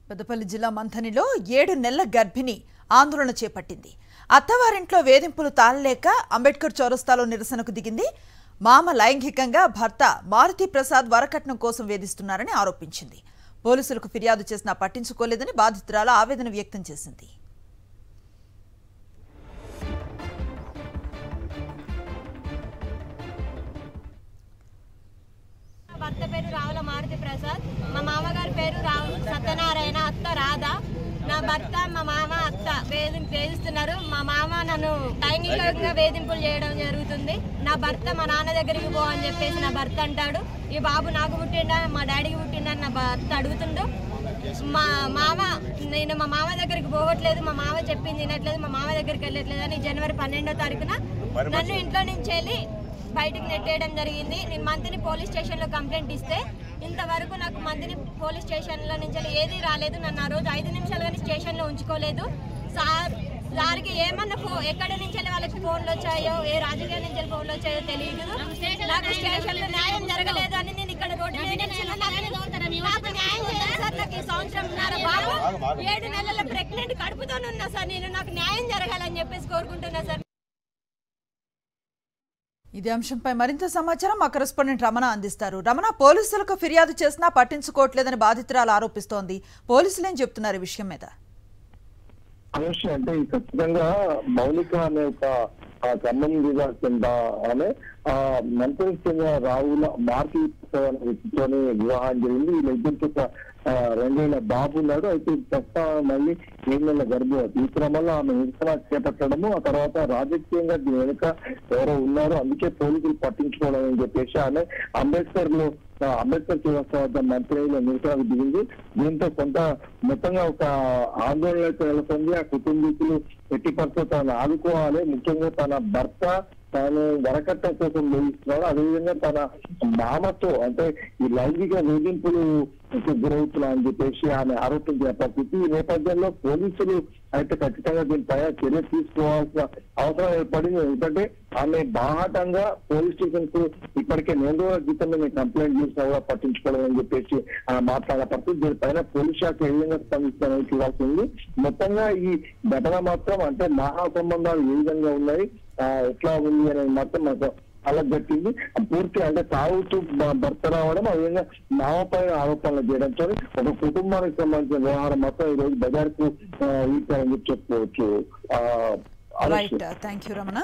పెద్దపల్లి జిల్లా మంథనిలో 7 నెలల గర్భిణి ఆందోళన చేపట్టింది. అత్తవారింట్లో వేధింపులు తాళలేక అంబేద్కర్ చౌరస్తాలో నిరసనకు దిగింది. మామ లైంగికంగా భర్త మారుతి ప్రసాద్ వరకట్నం కోసం వేధిస్తున్నారని ఆరోపించింది. పోలీసులకు ఫిర్యాదు చేసినా పట్టించుకోలేదని బాధితురాలు ఆవేదన వ్యక్తం చేసింది. భర్త పేరు రావుల మారుతి ప్రసాద్, మా మామగారి పేరు సత్యనారాయణ, అత్త రాధా. నా భర్త మా మామ అత్త వేధిస్తున్నారు. మా మామ నన్ను లైంగికంగా వేధింపులు చేయడం జరుగుతుంది. నా భర్త మా నాన్న దగ్గరికి పో అని చెప్పేసి నా భర్త అంటాడు. ఈ బాబు నాకు పుట్టిండా మా డాడీకి పుట్టిండా నా భర్త అడుగుతుండు. నేను మా మామ దగ్గరికి పోవట్లేదు, మా మామ చెప్పింది వినట్లేదు, మా మామ దగ్గరికి వెళ్ళట్లేదు అని జనవరి 12వ తారీఖున నన్ను ఇంట్లో నుంచి వెళ్ళి బయటికి నెట్టేయడం జరిగింది. నేను మంత్రిని పోలీస్ స్టేషన్లో కంప్లైంట్ ఇస్తే ఇంతవరకు నాకు మంత్రిని పోలీస్ స్టేషన్లో నుంచి ఏది రాలేదు. నన్ను ఆ రోజు 5 నిమిషాలు కానీ స్టేషన్లో ఉంచుకోలేదు. సార్కి ఏమన్నా ఎక్కడి నుంచి వాళ్ళకి ఫోన్లు వచ్చాయో, ఏ రాజకీయాల నుంచి ఫోన్లు వచ్చాయో తెలియదు. నాకు స్టేషన్లో న్యాయం జరగలేదు అని నేను ఇక్కడ రోడ్డు నాకు న్యాయం చేయాలి సార్. నాకు ఈ సంవత్సరం బాబు 7 నెలల ప్రెగ్నెంట్ కడుపుతోనే ఉన్నా సార్. నాకు న్యాయం జరగాలని చెప్పేసి కోరుకుంటున్నా సార్. ఇదే అంశంపై మరింత సమాచారం మా కరెస్పాండెంట్ రమణ అందిస్తారు. రమణ, పోలీసులకు ఫిర్యాదు చేసినా పట్టించుకోవట్లేదని బాధితురాలు ఆరోపిస్తోంది. పోలీసులు ఏం చెప్తున్నారు ఈ విషయం మీద? అంటే ఖచ్చితంగా మౌలిక అనే ఒక ఖమ్మం జిల్లా కింద ఆమె మంత్రి రావుల మార్కి వ్యక్తితోనే వివాహం జరిగింది. వీళ్ళ ఇద్దరికి ఒక 2 ఏళ్ల బాబు ఉన్నాడు. అయితే ప్రస్తుతం మళ్ళీ 7 నెలల గర్భవతి. ఈ క్రమంలో ఆమె నిరసన చేపట్టడము, ఆ తర్వాత రాజకీయంగా దీని వెనుక ఎవరో ఉన్నారు, అందుకే పోలీసులు పట్టించుకోవడం అని చెప్పేసి ఆమె అంబేద్కర్ చౌరస్తా వద్ద మంత్రిలో నిరసనకు దిగింది. దీంతో కొంత మొత్తంగా ఒక ఆందోళన అయితే నెలకొంది. ఆ కుటుంబీకులు ఎట్టి పరిస్థితులను ఆదుకోవాలి, ముఖ్యంగా తన భర్త తాను వరకట్నం కోసం వేయిస్తున్నాడు, అదేవిధంగా తన మామతో అంటే ఈ లైంగిక వేధింపులు గురవుతున్నా అని చెప్పేసి ఆమె ఆరోపించిన పరిస్థితి. ఈ నేపథ్యంలో పోలీసులు అయితే ఖచ్చితంగా దీనిపై చర్య తీసుకోవాల్సిన అవసరం ఏర్పడింది. ఎందుకంటే ఆమె బాహాటంగా పోలీస్ స్టేషన్ కు ఇప్పటికే 4 రోజుల క్రితం మేము కంప్లైంట్ చేసినా కూడా పట్టించుకోవడం అని చెప్పేసి మాట్లాడే పరిస్థితి. దీనిపైన పోలీస్ శాఖ ఏ విధంగా స్పందిస్తారని చూడాల్సింది. మొత్తంగా ఈ ఘటన మాత్రం అంటే మహా సంబంధాలు ఏ విధంగా ఉన్నాయి, ఎట్లా ఉంది అనేది మాత్రం మాకు అలా గట్టింది. పూర్తి అంటే తాగుతూ భర్త రావడం, అదేవిధంగా మామపై ఆరోపణలు చేయడంతో ఒక కుటుంబానికి సంబంధించిన వ్యవహారం మాత్రం ఈ రోజు బజార్కు ఈడ్చారని చెప్పుకోవచ్చు. Right, thank you Ramana.